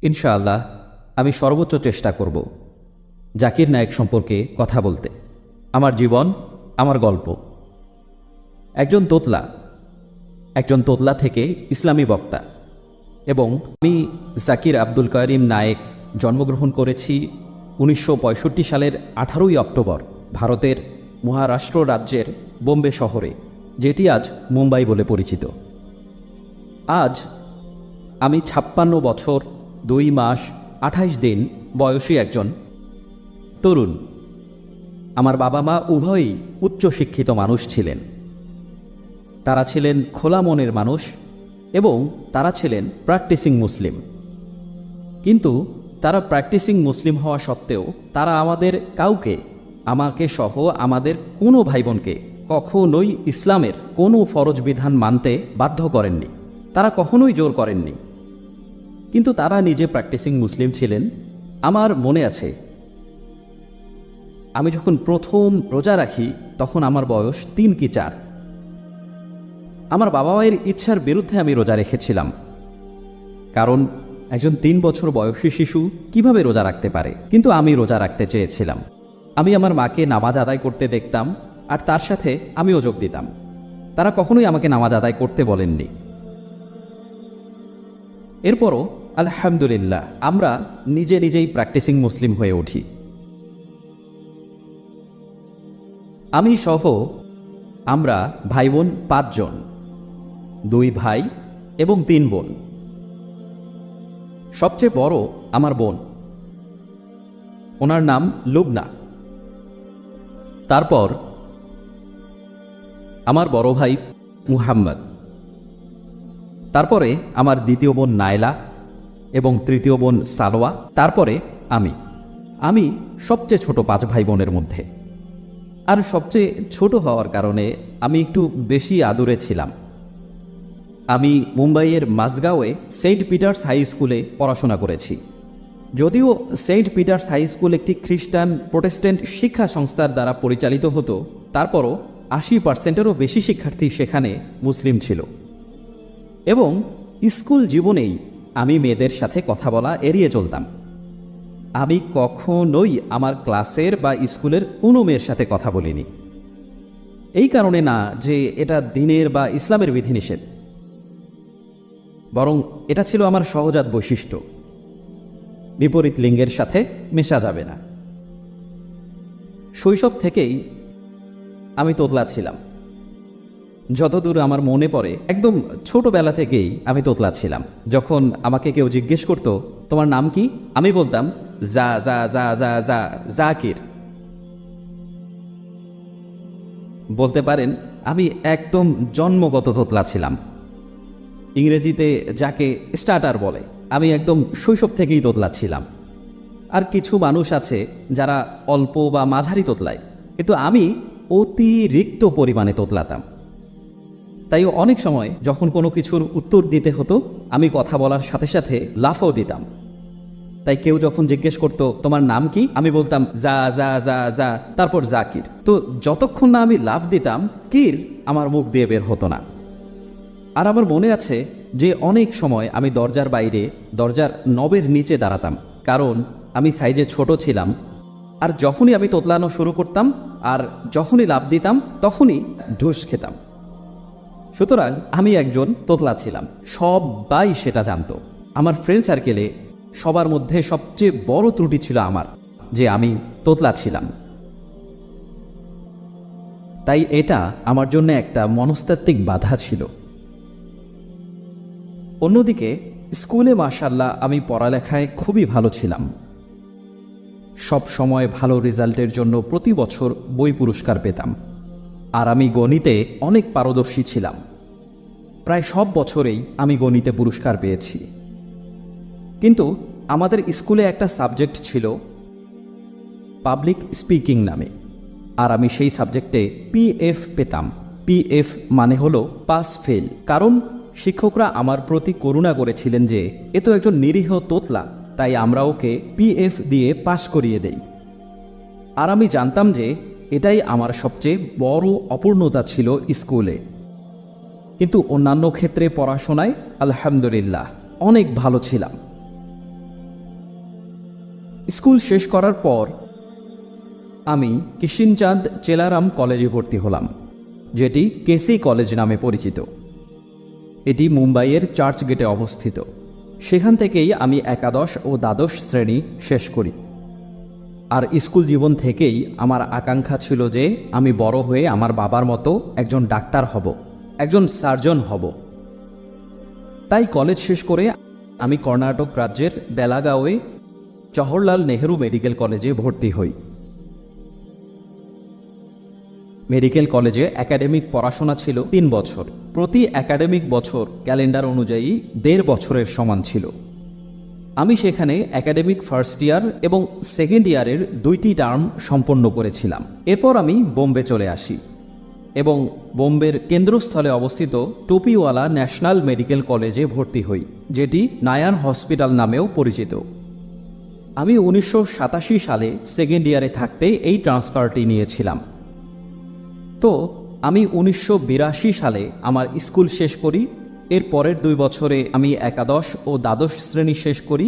ইনশাআল্লাহ আমি সর্বোচ্চ চেষ্টা করব জাকির নায়েক সম্পর্কে কথা বলতে। আমার জীবন, আমার গল্প। একজন তোতলা থেকে ইসলামী বক্তা, এবং আমি জাকির আব্দুল করিম নায়েক জন্মগ্রহণ করেছি 1965 সালের 18ই অক্টোবর ভারতের মহারাষ্ট্র রাজ্যের বোম্বে শহরে, যেটি আজ মুম্বাই বলে পরিচিত। আজ আমি 56 বছর 2 মাস 28 দিন বয়সী একজন তরুণ। আমার বাবা মা উভয়ই উচ্চশিক্ষিত মানুষ ছিলেন। তারা ছিলেন খোলা মনের মানুষ এবং তারা ছিলেন প্র্যাকটিসিং মুসলিম। কিন্তু তারা প্র্যাকটিসিং মুসলিম হওয়া সত্ত্বেও তারা আমাকে সহ আমাদের কোনো ভাই বোনকে কখনোই ইসলামের কোনো ফরজ বিধান মানতে বাধ্য করেননি। তারা কখনোই জোর করেননি। কিন্তু তারা নিজে প্র্যাকটিসিং মুসলিম ছিলেন। আমার মনে আছে, আমি যখন প্রথম রোজা রাখি তখন আমার বয়স 3 কি 4। আমার বাবা মায়ের ইচ্ছার বিরুদ্ধে আমি রোজা রেখেছিলাম, কারণ একজন 3 বছর বয়সী শিশু কিভাবে রোজা রাখতে পারে। কিন্তু আমি রোজা রাখতে চেয়েছিলাম। আমি আমার মাকে নামাজ আদায় করতে দেখতাম, আর তার সাথে আমিও যোগ দিতাম। তারা কখনোই আমাকে নামাজ আদায় করতে বলেননি। এরপরও আলহামদুলিল্লাহ আমরা নিজেই প্র্যাকটিসিং মুসলিম হয়ে উঠি। আমি সহ আমরা ভাই বোন 5 জন, 2 ভাই এবং 3 বোন। সবচেয়ে বড় আমার বোন, ওনার নাম লুবনা। তারপর আমার বড় ভাই মুহাম্মদ। তারপরে আমার দ্বিতীয় বোন নাইলা এবং তৃতীয় বোন সালোয়া। তারপরে আমি সবচেয়ে ছোট 5 ভাই বোনের মধ্যে। আর সবচেয়ে ছোট হওয়ার কারণে আমি একটু বেশি আদুরে ছিলাম। আমি মুম্বাইয়ের মাসগাঁওয়ে সেন্ট পিটার্স হাই স্কুলে পড়াশোনা করেছি। যদিও সেন্ট পিটার্স হাই স্কুল একটি খ্রিস্টান প্রোটেস্ট্যান্ট শিক্ষা সংস্থার দ্বারা পরিচালিত হতো, তারপরও 80%-এরও বেশি শিক্ষার্থী সেখানে মুসলিম ছিল। এবং স্কুল জীবনেই আমি মেয়েদের সাথে কথা বলা এড়িয়ে চলতাম। আমি কখনোই আমার ক্লাসের বা স্কুলের কোনো মেয়ের সাথে কথা বলিনি। এই কারণে না যে এটা দ্বীনের বা ইসলামের বিধিনিষেধ, বরং এটা ছিল আমার সহজাত বৈশিষ্ট্য। বিপরীত লিঙ্গের সাথে মেশা যাবে না। শৈশব থেকেই আমি তোতলা ছিলাম। যতদূর আমার মনে পড়ে, একদম ছোটবেলা থেকেই আমি তোতলা ছিলাম। যখন আমাকে কেউ জিজ্ঞেস করত তোমার নাম কি, আমি বলতাম জাকির। বলতে পারেন আমি একদম জন্মগত তোতলা ছিলাম। ইংরেজিতে যাকে স্টার্টার বলে, আমি একদম শৈশব থেকেই তোতলা ছিলাম। আর কিছু মানুষ আছে যারা অল্প বা মাঝারি তোতলায়, কিন্তু আমি অতিরিক্ত পরিমাণে তোতলাতাম। তাই অনেক সময় যখন কোনো কিছুর উত্তর দিতে হতো, আমি কথা বলার সাথে সাথে লাফও দিতাম। তাই কেউ যখন জিজ্ঞেস করত তোমার নাম কি, আমি বলতাম যা, তারপর জাকির। তো যতক্ষণ না আমি লাফ দিতাম, কির আমার মুখ দিয়ে বের হতো না। আর আমার মনে আছে যে অনেক সময় আমি দরজার বাইরে, দরজার নবের নিচে দাঁড়াতাম, কারণ আমি সাইজে ছোট ছিলাম। আর যখনই আমি তোতলানো শুরু করতাম আর যখনই লাফ দিতাম, তখনই ঢুস খেতাম। সুতরাং আমি একজন তোতলা ছিলাম। সবাই সেটা জানতো। আমার ফ্রেন্ড সার্কেলে সবার মধ্যে সবচেয়ে বড় ত্রুটি ছিল আমার, যে আমি তোতলা ছিলাম। তাই এটা আমার জন্য একটা মনস্তাত্ত্বিক বাধা ছিল। অন্যদিকে স্কুলে মাশাআল্লাহ আমি পড়ালেখায় খুবই ভালো ছিলাম। সব সময় ভালো রেজাল্টের জন্য প্রতি বছর বই পুরস্কার পেতাম। আর আমি গণিতে অনেক পারদর্শী ছিলাম। প্রায় সব বছরেই আমি গণিতে পুরস্কার পেয়েছি। কিন্তু আমাদের স্কুলে একটা সাবজেক্ট ছিল পাবলিক স্পিকিং নামে, আর আমি সেই সাবজেক্টে PF পেতাম। PF মানে হলো পাস ফেল। কারণ শিক্ষকরা আমার প্রতি করুণা করেছিলেন যে এ তো একজন নিরীহ তোতলা, তাই আমরা ওকে PF দিয়ে পাশ করিয়ে দেই। আর আমি জানতাম যে এটাই আমার সবচেয়ে বড় অপূর্ণতা ছিল স্কুলে। কিন্তু অন্যান্য ক্ষেত্রে পড়াশোনায় আলহামদুলিল্লাহ অনেক ভালো ছিলাম। স্কুল শেষ করার পর আমি কিষিনচাঁদ চেলারাম কলেজে ভর্তি হলাম, যেটি কেসি কলেজ নামে পরিচিত। এটি মুম্বাইয়ের চার্চ গেটে অবস্থিত। সেখান থেকেই আমি একাদশ ও দ্বাদশ শ্রেণী শেষ করি। আর স্কুল জীবন থেকেই আমার আকাঙ্ক্ষা ছিল যে আমি বড় হয়ে আমার বাবার মতো একজন ডাক্তার হব, একজন সার্জন হব। তাই কলেজ শেষ করে আমি কর্ণাটক রাজ্যের বেলাগাঁওয়ে জওহরলাল নেহেরু মেডিকেল কলেজে ভর্তি হই। মেডিকেল কলেজে একাডেমিক পড়াশোনা ছিল 3 বছর। প্রতি একাডেমিক বছর ক্যালেন্ডার অনুযায়ী 1.5 বছরের সমান ছিল। আমি সেখানে একাডেমিক ফার্স্ট ইয়ার এবং সেকেন্ড ইয়ারের 2টি টার্ম সম্পন্ন করেছিলাম। এরপর আমি বোম্বে চলে আসি এবং বোম্বের কেন্দ্রস্থলে অবস্থিত টোপিওয়ালা ন্যাশনাল মেডিকেল কলেজে ভর্তি হই, যেটি নায়ার হসপিটাল নামেও পরিচিত। আমি 1987 সালে সেকেন্ড ইয়ারে থাকতে এই ট্রান্সফারটি নিয়েছিলাম। তো আমি 1982 সালে আমার স্কুল শেষ করি। এর পরের 2 বছরে আমি একাদশ ও দ্বাদশ শ্রেণী শেষ করি।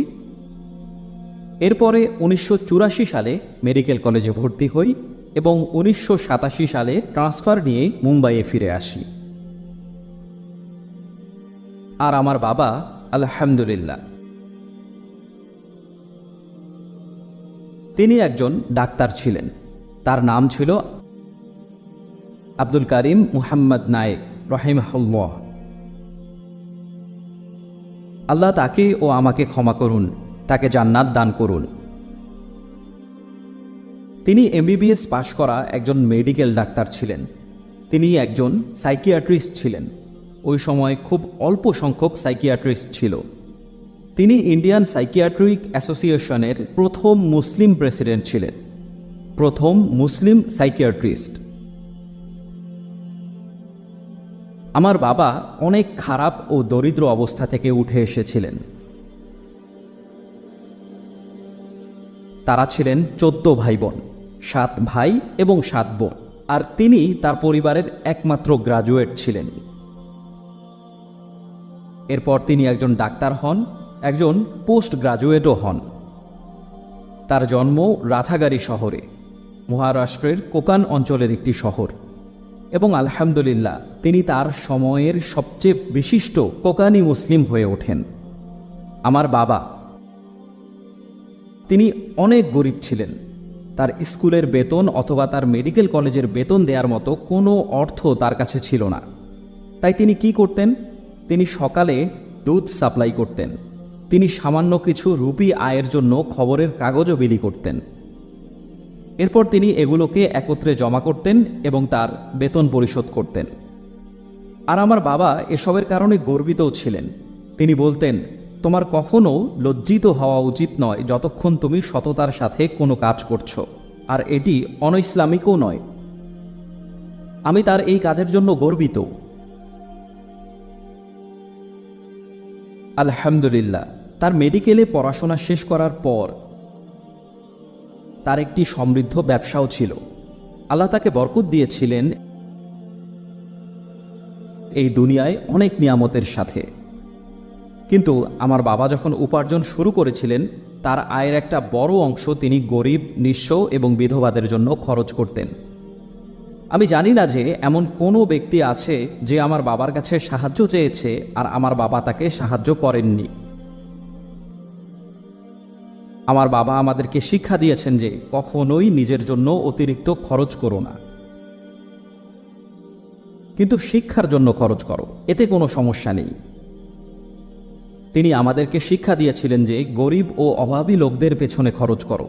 এরপরে 1984 সালে মেডিকেল কলেজে ভর্তি হই এবং 1987 সালে ট্রান্সফার নিয়ে মুম্বাইয়ে ফিরে আসি। আর আমার বাবা আলহামদুলিল্লাহ, তিনি একজন ডাক্তার ছিলেন। তার নাম ছিল আব্দুল কারিম মুহাম্মদ নায়েক রহিমাহুল্লাহ। আল্লাহ তাকে ও আমাকে ক্ষমা করুন, তাকে জান্নাত দান করুন। তিনি MBBS পাশ করা একজন মেডিকেল ডাক্তার ছিলেন। তিনি একজন সাইকিয়াট্রিস্ট ছিলেন। ওই সময় খুব অল্প সংখ্যক সাইকিয়াট্রিস্ট ছিল। তিনি ইন্ডিয়ান সাইকিয়াট্রিক অ্যাসোসিয়েশনের প্রথম মুসলিম প্রেসিডেন্ট ছিলেন, প্রথম মুসলিম সাইকিয়াট্রিস্ট। আমার বাবা অনেক খারাপ ও দরিদ্র অবস্থা থেকে উঠে এসেছিলেন। তারা ছিলেন 14 ভাই বোন, 7 ভাই এবং 7 বোন, আর তিনি তার পরিবারের একমাত্র গ্রাজুয়েট ছিলেন। এরপর তিনি একজন ডাক্তার হন, একজন পোস্ট গ্রাজুয়েটও হন। তার জন্ম রাথাগারি শহরে, মহারাষ্ট্রের কোকান অঞ্চলের একটি শহর, এবং আলহামদুলিল্লাহ তিনি তার সময়ের সবচেয়ে বিশিষ্ট কোকানি মুসলিম হয়ে ওঠেন। আমার বাবা, তিনি অনেক গরিব ছিলেন। তার স্কুলের বেতন অথবা তার মেডিকেল কলেজের বেতন দেওয়ার মতো কোনো অর্থ তার কাছে ছিল না। তাই তিনি কি করতেন? তিনি সকালে দুধ সাপ্লাই করতেন। তিনি সামান্য কিছু রুপি আয়ের জন্য খবরের কাগজও বিলি করতেন। এরপর তিনি এগুলোকে একত্রে জমা করতেন এবং তার বেতন পরিশোধ করতেন। আর আমার বাবা এসবের কারণে গর্বিতও ছিলেন। তিনি বলতেন, তোমার কখনো লজ্জিত হওয়া উচিত নয় যতক্ষণ তুমি সততার সাথে কোনো কাজ করছো, আর এটি অনইসলামিকও নয়। আমি তার এই কাজের জন্য গর্বিত। আলহামদুলিল্লাহ, তার মেডিকেলে পড়াশোনা শেষ করার পর তার একটি সমৃদ্ধ ব্যবসাও ছিল। আল্লাহ তাকে বরকত দিয়েছিলেন এই দুনিয়ায় অনেক নিয়ামতের সাথে। কিন্তু আমার বাবা যখন উপার্জন শুরু করেছিলেন, তার আয়ের একটা বড় অংশ তিনি গরিব, নিঃস্ব এবং বিধবাদের জন্য খরচ করতেন। আমি জানি না যে এমন কোনো ব্যক্তি আছে যে আমার বাবার কাছে সাহায্য চেয়েছে আর আমার বাবা তাকে সাহায্য করেননি। আমার বাবা আমাদেরকে শিক্ষা দিয়েছেন যে কখনোই নিজের জন্য অতিরিক্ত খরচ করো না, কিন্তু শিক্ষার জন্য খরচ করো, এতে কোনো সমস্যা নেই। তিনি আমাদেরকে শিক্ষা দিয়েছিলেন যে গরিব ও অভাবী লোকদের পেছনে খরচ করো।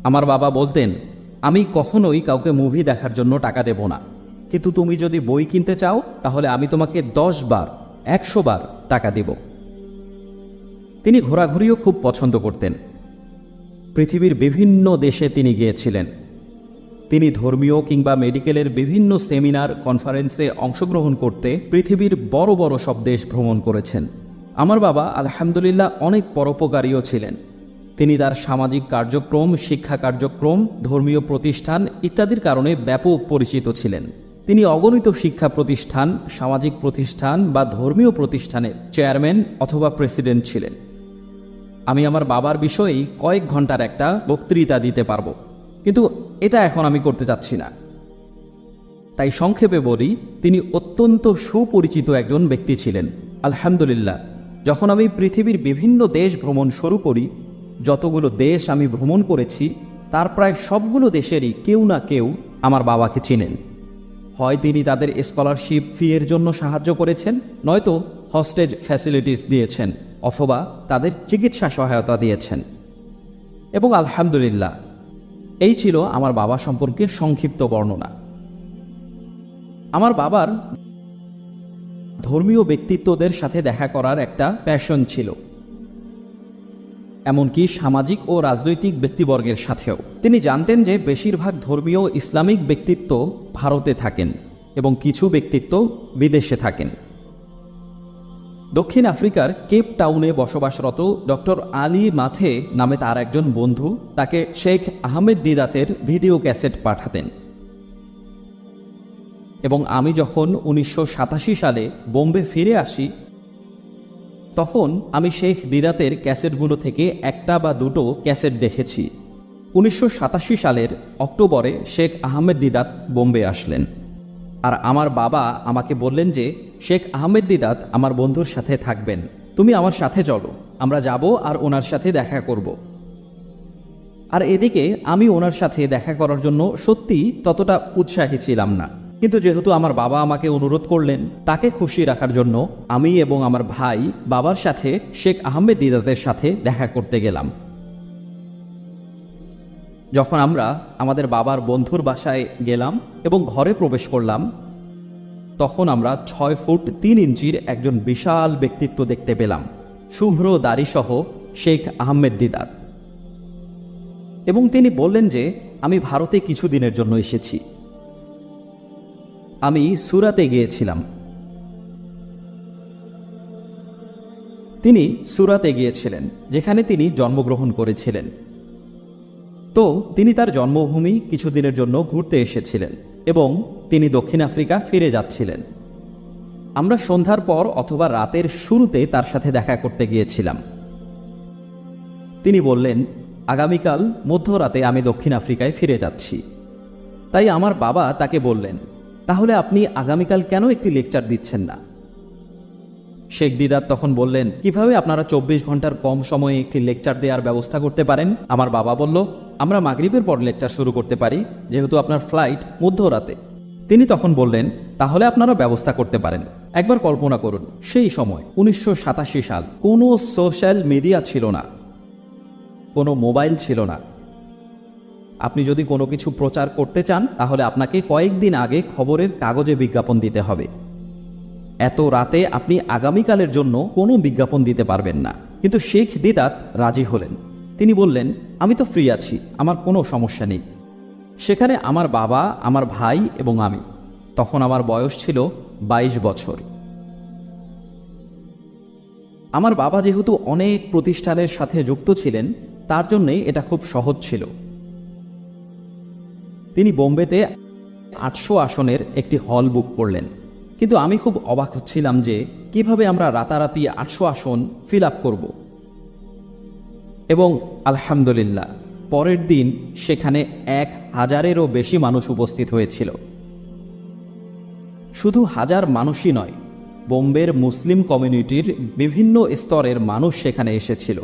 আমার বাবা বলতেন, আমি কখনোই কাউকে মুভি দেখার জন্য টাকা দেব না, কিন্তু তুমি যদি বই কিনতে চাও তাহলে আমি তোমাকে 10 বার 100 বার টাকা দেব। তিনি ঘোরাঘুরিও খুব পছন্দ করতেন। পৃথিবীর বিভিন্ন দেশে তিনি গিয়েছিলেন। তিনি ধর্মীয় কিংবা মেডিকেলের বিভিন্ন সেমিনার, কনফারেন্সে অংশগ্রহণ করতে পৃথিবীর বড় বড় সব দেশ ভ্রমণ করেছেন। আমার বাবা আলহামদুলিল্লাহ অনেক পরোপকারীও ছিলেন। তিনি তার সামাজিক কার্যক্রম, শিক্ষা কার্যক্রম, ধর্মীয় প্রতিষ্ঠান ইত্যাদির কারণে ব্যাপক পরিচিত ছিলেন। তিনি অগণিত শিক্ষা প্রতিষ্ঠান, সামাজিক প্রতিষ্ঠান বা ধর্মীয় প্রতিষ্ঠানের চেয়ারম্যান অথবা প্রেসিডেন্ট ছিলেন। আমি আমার বাবার বিষয়েই কয়েক ঘন্টার একটা বক্তৃতা দিতে পারবো, কিন্তু এটা এখন আমি করতে চাচ্ছি না। তাই সংক্ষেপে বলি, তিনি অত্যন্ত সুপরিচিত একজন ব্যক্তি ছিলেন। আলহামদুলিল্লাহ, যখন আমি পৃথিবীর বিভিন্ন দেশ ভ্রমণ শুরু করি, যতগুলো দেশ আমি ভ্রমণ করেছি তার প্রায় সবগুলো দেশেরই কেউ না কেউ আমার বাবাকে চিনেন। হয় তিনি তাদের স্কলারশিপ ফি এর জন্য সাহায্য করেছেন, নয়তো হস্টেজ ফ্যাসিলিটিস দিয়েছেন, অথবা তাদের চিকিৎসা সহায়তা দিয়েছেন। এবং আলহামদুলিল্লাহ, এই ছিল আমার বাবা সম্পর্কে সংক্ষিপ্ত বর্ণনা। আমার বাবার ধর্মীয় ব্যক্তিত্বদের সাথে দেখা করার একটা প্যাশন ছিল, এমনকি সামাজিক ও রাজনৈতিক ব্যক্তিবর্গের সাথেও। তিনি জানতেন যে বেশিরভাগ ধর্মীয় ইসলামিক ব্যক্তিত্ব ভারতে থাকেন এবং কিছু ব্যক্তিত্ব বিদেশে থাকেন। দক্ষিণ আফ্রিকার কেপ টাউনে বসবাসরত ডক্টর আলী মাথে নামে তার একজন বন্ধু তাকে শেখ আহমেদ দিদাতের ভিডিও ক্যাসেট পাঠাতেন, এবং আমি যখন 1987 সালে বোম্বে ফিরে আসি, তখন আমি শেখ দিদাতের ক্যাসেটগুলো থেকে একটা বা দুটো ক্যাসেট দেখেছি। 1987 সালের অক্টোবরে শেখ আহমেদ দিদাত বোম্বে আসলেন, আর আমার বাবা আমাকে বললেন যে শেখ আহমেদ দিদাত আমার বন্ধুর সাথে থাকবেন, তুমি আমার সাথে চলো, আমরা যাব আর ওনার সাথে দেখা করব। আর এদিকে আমি ওনার সাথে দেখা করার জন্য সত্যি ততটা উৎসাহী ছিলাম না, কিন্তু যেহেতু আমার বাবা আমাকে অনুরোধ করলেন, তাকে খুশি রাখার জন্য আমি এবং আমার ভাই বাবার সাথে শেখ আহমেদ দিদাতের সাথে দেখা করতে গেলাম। যখন আমরা আমাদের বাবার বন্ধুর বাসায় গেলাম এবং ঘরে প্রবেশ করলাম, তখন আমরা 6 ফুট 3 ইঞ্চির একজন বিশাল ব্যক্তিত্ব দেখতে পেলাম, শুভ্র দাড়িসহ শেখ আহমেদ দিদাত। এবং তিনি বললেন যে আমি ভারতে কিছুদিনের জন্য এসেছি। আমি সুরাতে গিয়েছিলাম। তিনি সুরাতে গিয়েছিলেন, যেখানে তিনি জন্মগ্রহণ করেছিলেন। তো তিনি তার জন্মভূমি কিছুদিনের জন্য ঘুরতে এসেছিলেন এবং তিনি দক্ষিণ আফ্রিকা ফিরে যাচ্ছিলেন। আমরা সন্ধ্যার পর অথবা রাতের শুরুতে তার সাথে দেখা করতে গিয়েছিলাম। তিনি বললেন, আগামীকাল মধ্যরাতে আমি দক্ষিণ আফ্রিকায় ফিরে যাচ্ছি। তাই আমার বাবা তাকে বললেন, তাহলে আপনি আগামীকাল কেন একটি লেকচার দিচ্ছেন না? শেখ দিদাত তখন বললেন, কিভাবে আপনারা 24 ঘন্টার কম সময়ে একটি লেকচার দেওয়ার ব্যবস্থা করতে পারেন? আমার বাবা বলল, আমরা মাগরিবের পর লেকচার শুরু করতে পারি, যেহেতু আপনার ফ্লাইট মধ্যরাতে। তিনি তখন বললেন, তাহলে আপনারা ব্যবস্থা করতে পারেন। একবার কল্পনা করুন, সেই সময় 1987 সাল, কোনো সোশ্যাল মিডিয়া ছিল না, কোনো মোবাইল ছিল না। আপনি যদি কোনো কিছু প্রচার করতে চান, তাহলে আপনাকে কয়েকদিন আগে খবরের কাগজে বিজ্ঞাপন দিতে হবে। এত রাতে আপনি আগামীকালের জন্য কোনো বিজ্ঞাপন দিতে পারবেন না। কিন্তু শেখ দিদাত রাজি হলেন। তিনি বললেন, আমি তো ফ্রি আছি, আমার কোনো সমস্যা নেই। সেখানে আমার বাবা, আমার ভাই এবং আমি। তখন আমার বয়স ছিল 22 বছর। আমার বাবা যেহেতু অনেক প্রতিষ্ঠানের সাথে যুক্ত ছিলেন, তার জন্যে এটা খুব সহজ ছিল। তিনি বোম্বেতে 800 আসনের একটি হল বুক করলেন। কিন্তু আমি খুব অবাক হচ্ছিলাম যে কিভাবে আমরা রাতারাতি 800 আসন ফিল আপ করব। এবং আলহামদুলিল্লাহ, পরের দিন সেখানে 1000-এরও বেশি মানুষ উপস্থিত হয়েছিল। শুধু হাজার মানুষই নয়, বোম্বের মুসলিম কমিউনিটির বিভিন্ন স্তরের মানুষ সেখানে এসেছিল।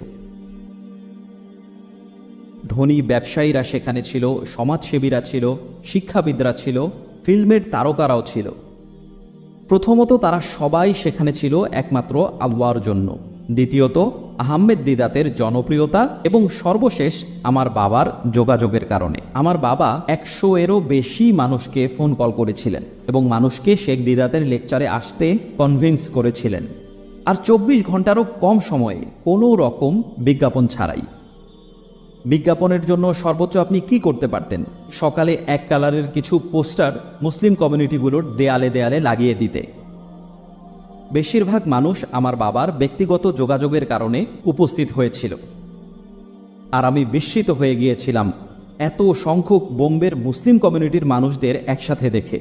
ধনী ব্যবসায়ীরা সেখানে ছিল, সমাজসেবীরা ছিল, শিক্ষাবিদরা ছিল, ফিল্মের তারকারাও ছিল। প্রথমত তারা সবাই সেখানে ছিল একমাত্র আল্লাহর জন্য, দ্বিতীয়ত আহমেদ দিদাতের জনপ্রিয়তা, এবং সর্বশেষ আমার বাবার যোগাযোগের কারণে। আমার বাবা 100-এরও বেশি মানুষকে ফোন কল করেছিলেন এবং মানুষকে শেখ দিদাতের লেকচারে আসতে কনভিন্স করেছিলেন, আর 24 ঘন্টারও কম সময়ে কোনো রকম বিজ্ঞাপন ছাড়াই। বিজ্ঞাপনের জন্য সর্বোচ্চ আপনি কি করতে পারতেন? সকালে এক কালারের কিছু পোস্টার মুসলিম কমিউনিটিগুলোর দেয়ালে দেয়ালে লাগিয়ে দিতে। বেশিরভাগ মানুষ আমার বাবার ব্যক্তিগত যোগাযোগের কারণে উপস্থিত হয়েছিল, আর আমি বিস্মিত হয়ে গিয়েছিলাম এত সংখ্যক বোম্বের মুসলিম কমিউনিটির মানুষদের একসাথে দেখে।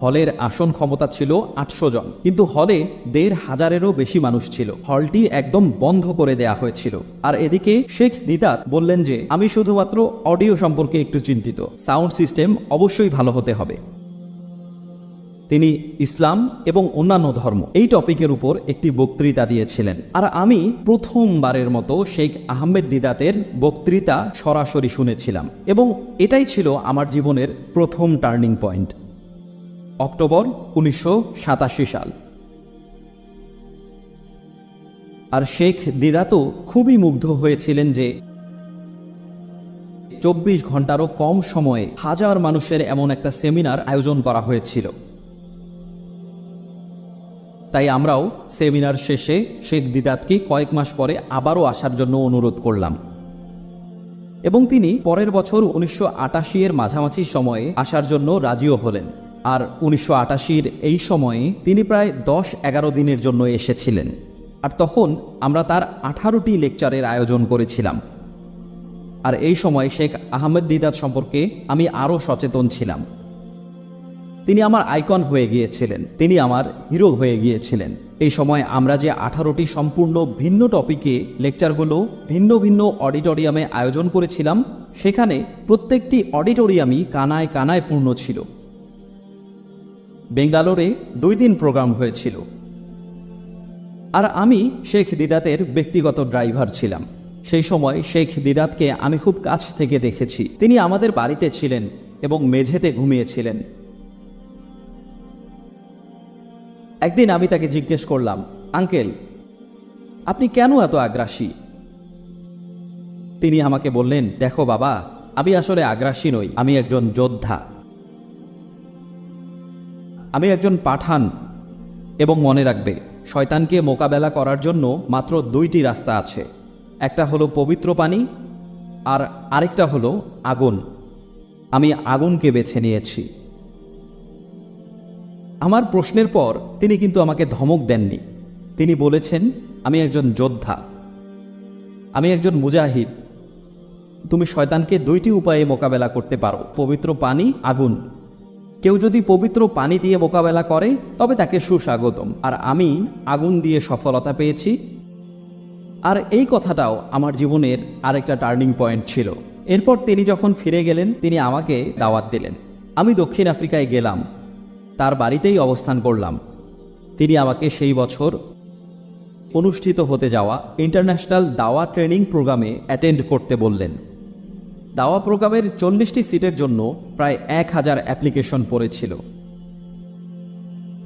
হলের আসন ক্ষমতা ছিল 800 জন, কিন্তু হলে 1500-এরও বেশি মানুষ ছিল। হলটি একদম বন্ধ করে দেয়া হয়েছিল। আর এদিকে শেখ দিদাত বললেন যে আমি শুধুমাত্র অডিও সম্পর্কে একটু চিন্তিত, সাউন্ড সিস্টেম অবশ্যই ভালো হতে হবে। তিনি ইসলাম এবং অন্যান্য ধর্ম এই টপিকের উপর একটি বক্তৃতা দিয়েছিলেন। আর আমি প্রথমবারের মতো শেখ আহমেদ দিদাতের বক্তৃতা সরাসরি শুনেছিলাম, এবং এটাই ছিল আমার জীবনের প্রথম টার্নিং পয়েন্ট। অক্টোবর 1987 সাল। আর শেখ দিদাতও খুবই মুগ্ধ হয়েছিলেন যে 24 ঘন্টারও কম সময়ে হাজার মানুষের এমন একটা সেমিনার আয়োজন করা হয়েছিল। তাই আমরাও সেমিনার শেষে শেখ দিদাতকে কয়েক মাস পরে আবারও আসার জন্য অনুরোধ করলাম, এবং তিনি পরের বছর 1988-এর মাঝামাঝি সময়ে আসার জন্য রাজিও হলেন। আর 1988-র এই সময়ে তিনি প্রায় 10-11 দিনের জন্য এসেছিলেন। আর তখন আমরা তার 18টি লেকচারের আয়োজন করেছিলাম। আর এই সময় শেখ আহমেদ দিদাত সম্পর্কে আমি আরও সচেতন ছিলাম। তিনি আমার আইকন হয়ে গিয়েছিলেন, তিনি আমার হিরো হয়ে গিয়েছিলেন। এই সময় আমরা যে 18টি সম্পূর্ণ ভিন্ন টপিকে লেকচারগুলো ভিন্ন ভিন্ন অডিটোরিয়ামে আয়োজন করেছিলাম, সেখানে প্রত্যেকটি অডিটোরিয়ামই কানায় কানায় পূর্ণ ছিল। বেঙ্গালোরে 2 দিন প্রোগ্রাম হয়েছিল। আর আমি শেখ দিদাতের ব্যক্তিগত ড্রাইভার ছিলাম। সেই সময় শেখ দিদাতকে আমি খুব কাছ থেকে দেখেছি। তিনি আমাদের বাড়িতে ছিলেন এবং মেঝেতে ঘুমিয়েছিলেন। একদিন আমি তাকে জিজ্ঞেস করলাম, আঙ্কেল, আপনি কেন এত আগ্রাসী? তিনি আমাকে বললেন, দেখো বাবা, আমি আসলে আগ্রাসী নই, আমি একজন যোদ্ধা, আমি একজন পাঠান। এবং মনে রাখবে, শয়তানকে মোকাবেলা করার জন্য মাত্র 2টি রাস্তা আছে। একটা হলো পবিত্র পানি, আর আরেকটা হলো আগুন। আমি আগুনকে বেছে নিয়েছি। আমার প্রশ্নের পর তিনি কিন্তু আমাকে ধমক দেননি। তিনি বলেছেন, আমি একজন যোদ্ধা, আমি একজন মুজাহিদ। তুমি শয়তানকে 2টি উপায়ে মোকাবেলা করতে পারো, পবিত্র পানি, আগুন। কেউ যদি পবিত্র পানি দিয়ে মোকাবেলা করে তবে তাকে সুস্বাগতম। আর আমি আগুন দিয়ে সফলতা পেয়েছি। আর এই কথাটাও আমার জীবনের আরেকটা টার্নিং পয়েন্ট ছিল। এরপর তিনি যখন ফিরে গেলেন, তিনি আমাকে দাওয়াত দিলেন। আমি দক্ষিণ আফ্রিকায় গেলাম, তার বাড়িতেই অবস্থান করলাম। তিনি আমাকে সেই বছর অনুষ্ঠিত হতে যাওয়া ইন্টারন্যাশনাল দাওয়া ট্রেনিং প্রোগ্রামে অ্যাটেন্ড করতে বললেন। দাওয়া প্রোগ্রামের 40টি সিটের জন্য প্রায় 1000 অ্যাপ্লিকেশন পড়েছিল।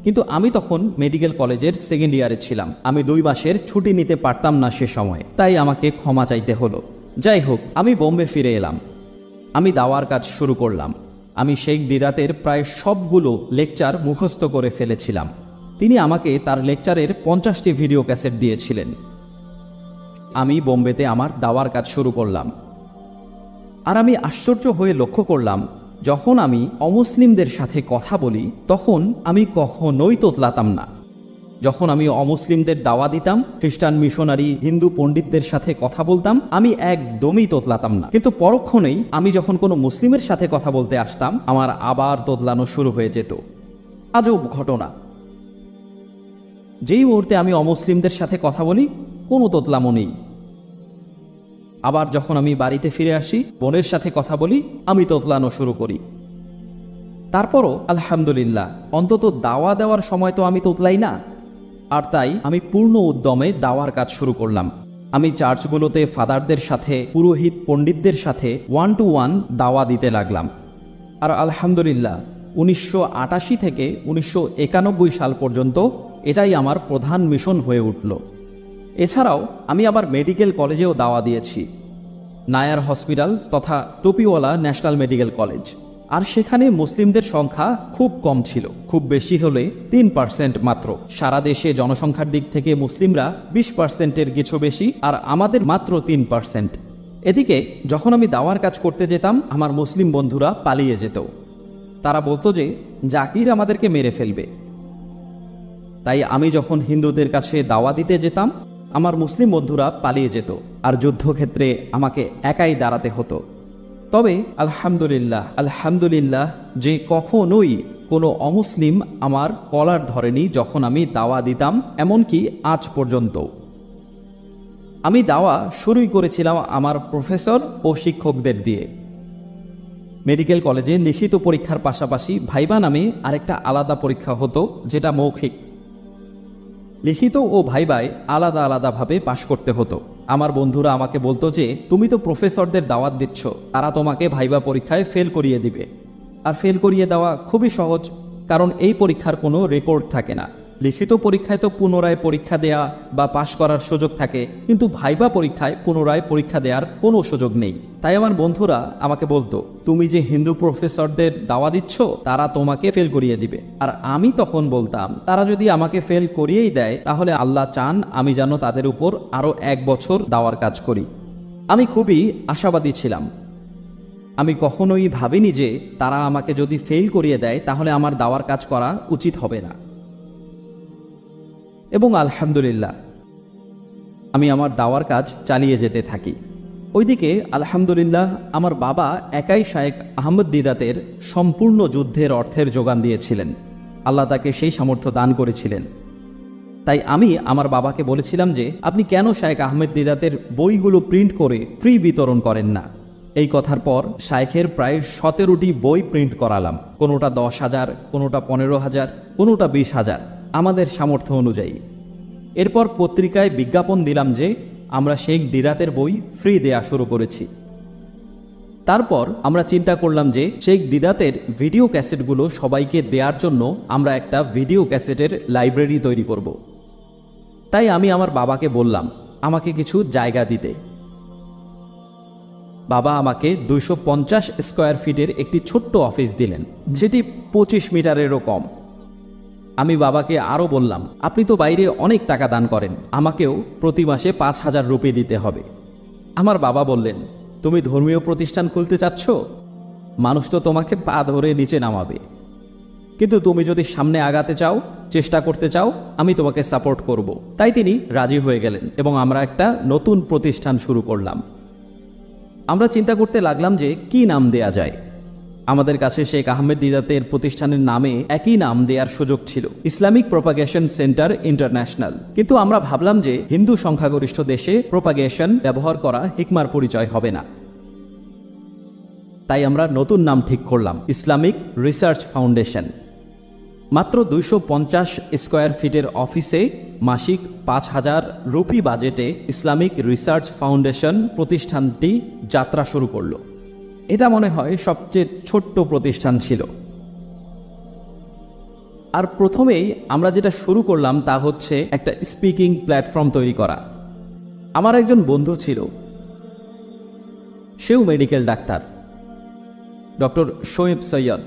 কিন্তু আমি তখন মেডিকেল কলেজের সেকেন্ড ইয়ারে ছিলাম। আমি 2 মাসের ছুটি নিতে পারতাম না সে সময়, তাই আমাকে ক্ষমা চাইতে হলো। যাই হোক, আমি বোম্বে ফিরে এলাম। আমি দাওয়ার কাজ শুরু করলাম। আমি শেখ দিদাতের প্রায় সবগুলো লেকচার মুখস্থ করে ফেলেছিলাম। তিনি আমাকে তার লেকচারের 50টি ভিডিও ক্যাসেট দিয়েছিলেন। আমি বোম্বেতে আমার দাওয়ার কাজ শুরু করলাম। আর আমি আশ্চর্য হয়ে লক্ষ্য করলাম, যখন আমি অমুসলিমদের সাথে কথা বলি তখন আমি কখনোই তোতলাতাম না। যখন আমি অমুসলিমদের দাওয়া দিতাম, খ্রিস্টান মিশনারি, হিন্দু পণ্ডিতদের সাথে কথা বলতাম, আমি একদমই তোতলাতাম না। কিন্তু পরক্ষণেই আমি যখন কোনো মুসলিমের সাথে কথা বলতে আসতাম, আমার আবার তোতলানো শুরু হয়ে যেত। আজব ঘটনা। যেই মুহূর্তে আমি অমুসলিমদের সাথে কথা বলি, কোনো তোতলামো নেই। আবার যখন আমি বাড়িতে ফিরে আসি, বোনের সাথে কথা বলি, আমি তোতলানো শুরু করি। তারপরও আলহামদুলিল্লাহ, অন্তত দাওয়া দেওয়ার সময় তো আমি তোতলাই না। আর তাই আমি পূর্ণ উদ্যমে দাওয়ার কাজ শুরু করলাম। আমি চার্চগুলোতে ফাদারদের সাথে, পুরোহিত পণ্ডিতদের সাথে 1-to-1 দাওয়া দিতে লাগলাম। আর আলহামদুলিল্লাহ 1988 থেকে 1991 সাল পর্যন্ত এটাই আমার প্রধান মিশন হয়ে উঠল। এছাড়াও আমি আবার মেডিকেল কলেজেও দাওয়া দিয়েছি, নায়ার হসপিটাল তথা টুপিওয়ালা ন্যাশনাল মেডিকেল কলেজ। আর সেখানে মুসলিমদের সংখ্যা খুব কম ছিল, খুব বেশি হলে 3% মাত্র। সারা দেশে জনসংখ্যার দিক থেকে মুসলিমরা 20%-এর কিছু বেশি, আর আমাদের মাত্র 3%। এদিকে যখন আমি দাওয়ার কাজ করতে যেতাম, আমার মুসলিম বন্ধুরা পালিয়ে যেত। তারা বলতো যে জাকির আমাদেরকে মেরে ফেলবে। তাই আমি যখন হিন্দুদের কাছে দাওয়া দিতে যেতাম, আমার মুসলিম বন্ধুরা পালিয়ে যেত, আর যুদ্ধক্ষেত্রে আমাকে একাই দাঁড়াতে হতো। তবে আলহামদুলিল্লাহ যে কখনোই কোনো অমুসলিম আমার কলার ধরেনি যখন আমি দাওয়া দিতাম, এমনকি আজ পর্যন্ত। আমি দাওয়া শুরুই করেছিলাম আমার প্রফেসর ও শিক্ষকদের দিয়ে। মেডিকেল কলেজে লিখিত পরীক্ষার পাশাপাশি ভাইবা নামে আরেকটা আলাদা পরীক্ষা হতো, যেটা মৌখিক। লিখিত ও ভাইবায় আলাদা আলাদাভাবে পাশ করতে হতো। আমার বন্ধুরা আমাকে বলতো যে তুমি তো প্রফেসরদের দাওয়াত দিচ্ছ, তারা তোমাকে ভাইবা পরীক্ষায় ফেল করিয়ে দিবে। আর ফেল করিয়ে দেওয়া খুবই সহজ, কারণ এই পরীক্ষার কোনো রেকর্ড থাকে না। লিখিত পরীক্ষায় তো পুনরায় পরীক্ষা দেয়া বা পাশ করার সুযোগ থাকে, কিন্তু ভাইবা পরীক্ষায় পুনরায় পরীক্ষা দেওয়ার কোনো সুযোগ নেই। তাই আমার বন্ধুরা আমাকে বলতো তুমি যে হিন্দু প্রফেসরদের দাওয়া দিচ্ছ, তারা তোমাকে ফেল করিয়ে দিবে। আর আমি তখন বলতাম তারা যদি আমাকে ফেল করিয়েই দেয়, তাহলে আল্লাহ চান আমি যেন তাদের উপর আরও 1 বছর দাওয়ার কাজ করি। আমি খুবই আশাবাদী ছিলাম। আমি কখনোই ভাবিনি যে তারা আমাকে যদি ফেল করিয়ে দেয় তাহলে আমার দাওয়ার কাজ করা উচিত হবে না। এবং আলহামদুলিল্লাহ আমি আমার দাওয়ার কাজ চালিয়ে যেতে থাকি। ওইদিকে আলহামদুলিল্লাহ আমার বাবা একাই শায়েখ আহমদ দিদাতের সম্পূর্ণ যুদ্ধের অর্থের যোগান দিয়েছিলেন। আল্লাহ তাকে সেই সামর্থ্য দান করেছিলেন। তাই আমি আমার বাবাকে বলেছিলাম যে আপনি কেন শায়েখ আহমদ দিদাতের বইগুলো প্রিন্ট করে ফ্রি বিতরণ করেন না। এই কথার পর শায়েখের প্রায় 17টি বই প্রিন্ট করালাম, কোনোটা 10,000, কোনোটা 15,000, কোনোটা 20,000, আমাদের সামর্থ্য অনুযায়ী। এরপর পত্রিকায় বিজ্ঞাপন দিলাম যে আমরা শেখ দিদাতের বই ফ্রি দেয়া শুরু করেছি। তারপর আমরা চিন্তা করলাম যে শেখ দিদাতের ভিডিও ক্যাসেটগুলো সবাইকে দেওয়ার জন্য আমরা একটা ভিডিও ক্যাসেটের লাইব্রেরি তৈরি করব। তাই আমি আমার বাবাকে বললাম আমাকে কিছু জায়গা দিতে। বাবা আমাকে 250 স্কোয়ার ফিটের একটি ছোট্ট অফিস দিলেন, যেটি 25 মিটারেরও কম। আমি বাবাকে আরও বললাম আপনি তো বাইরে অনেক টাকা দান করেন, আমাকেও প্রতি মাসে 5,000 রুপি দিতে হবে। আমার বাবা বললেন তুমি ধর্মীয় প্রতিষ্ঠান খুলতে চাচ্ছ, মানুষ তো তোমাকে পা ধরে নিচে নামাবে, কিন্তু তুমি যদি সামনে আগাতে চাও, চেষ্টা করতে চাও, আমি তোমাকে সাপোর্ট করব। তাই তিনি রাজি হয়ে গেলেন এবং আমরা একটা নতুন প্রতিষ্ঠান শুরু করলাম। আমরা চিন্তা করতে লাগলাম যে কি নাম দেয়া যায়। আমাদের কাছে শেখ আহমেদ দিদাতের প্রতিষ্ঠানের নামে একই নাম দেওয়ার সুযোগ ছিল, ইসলামিক প্রপাগেশন সেন্টার ইন্টারন্যাশনাল। কিন্তু আমরা ভাবলাম যে হিন্দু সংখ্যাগরিষ্ঠ দেশে প্রপাগেশন ব্যবহার করা হিকমার পরিচয় হবে না। তাই আমরা নতুন নাম ঠিক করলাম, ইসলামিক রিসার্চ ফাউন্ডেশন। মাত্র 250 স্কোয়ার ফিটের অফিসে মাসিক 5,000 রুপি বাজেটে ইসলামিক রিসার্চ ফাউন্ডেশন প্রতিষ্ঠানটি যাত্রা শুরু করলো। এটা মনে হয় সবচেয়ে ছোট্ট প্রতিষ্ঠান ছিল। আর প্রথমেই আমরা যেটা শুরু করলাম তা হচ্ছে একটা স্পিকিং প্ল্যাটফর্ম তৈরি করা। আমার একজন বন্ধু ছিল, সেও medical doctor, doctor Shoaib Syed.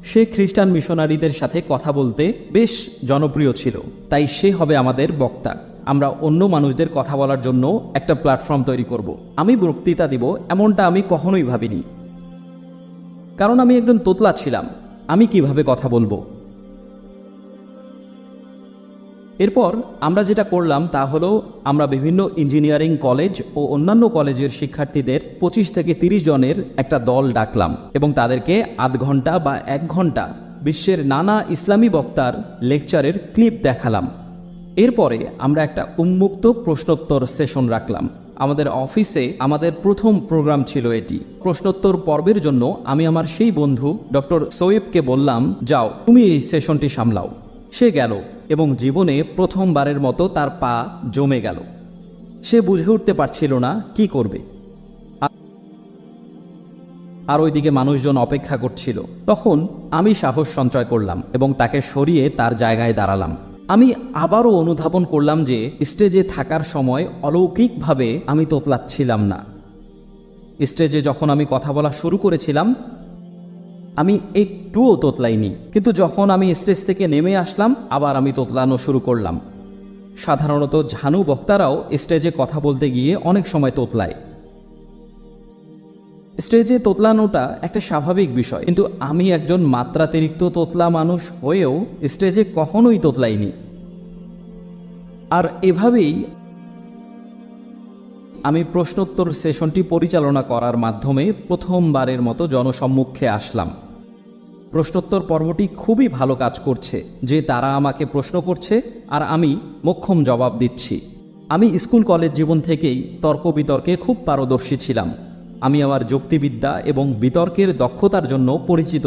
সে খ্রিস্টান মিশনারিদের সাথে কথা বলতে বেশ জনপ্রিয় ছিল, তাই সে হবে আমাদের বক্তা। আমরা অন্য মানুষদের কথা বলার জন্য একটা প্ল্যাটফর্ম তৈরি করব। আমি বক্তৃতা দিব এমনটা আমি কখনোই ভাবিনি, কারণ আমি একজন তোতলা ছিলাম। আমি কিভাবে কথা বলবো? এরপর আমরা যেটা করলাম তা হলো আমরা বিভিন্ন ইঞ্জিনিয়ারিং কলেজ ও অন্যান্য কলেজের শিক্ষার্থীদের 25 থেকে 30 জনের একটা দল ডাকলাম এবং তাদেরকে আধ ঘন্টা বা 1 ঘন্টা বিশ্বের নানা ইসলামী বক্তার লেকচারের ক্লিপ দেখালাম। এরপরে আমরা একটা উন্মুক্ত প্রশ্নোত্তর সেশন রাখলাম। আমাদের অফিসে আমাদের প্রথম প্রোগ্রাম ছিল এটি। প্রশ্নোত্তর পর্বের জন্য আমি আমার সেই বন্ধু ডক্টর সোয়েবকে বললাম, যাও তুমি এই সেশনটি সামলাও। সে গেল এবং জীবনে প্রথমবারের মতো তার পা জমে গেল। সে বুঝে উঠতে পারছিল না কি করবে। আর ওইদিকে মানুষজন অপেক্ষা করছিল। তখন আমি সাহস সঞ্চয় করলাম এবং তাকে সরিয়ে তার জায়গায় দাঁড়ালাম। আমি আবারও অনুধাবন করলাম যে স্টেজে থাকার সময় অলৌকিকভাবে আমি তোতলাচ্ছিলাম না। স্টেজে যখন আমি কথা বলা শুরু করেছিলাম আমি একটুও তোতলাইনি, কিন্তু যখন আমি স্টেজ থেকে নেমে আসলাম আবার আমি তোতলানো শুরু করলাম। সাধারণত ঝানু বক্তারাও স্টেজে কথা বলতে গিয়ে অনেক সময় তোতলায়। স্টেজে তোতলানোটা একটা স্বাভাবিক বিষয়, কিন্তু আমি একজন মাত্রাতিরিক্ত তোতলা মানুষ হয়েও স্টেজে কখনোই তোতলাইনি। আর এভাবেই আমি প্রশ্নোত্তর সেশনটি পরিচালনা করার মাধ্যমে প্রথমবারের মতো জনসম্মুখে আসলাম। প্রশ্নোত্তর পর্বটি খুবই ভালো কাজ করছে যে তারা আমাকে প্রশ্ন করছে আর আমি মোক্ষম জবাব দিচ্ছি। আমি স্কুল কলেজ জীবন থেকেই তর্ক বিতর্কে খুব পারদর্শী ছিলাম। আমি আমার যুক্তিবিদ্যা এবং বিতর্কের দক্ষতার জন্য পরিচিত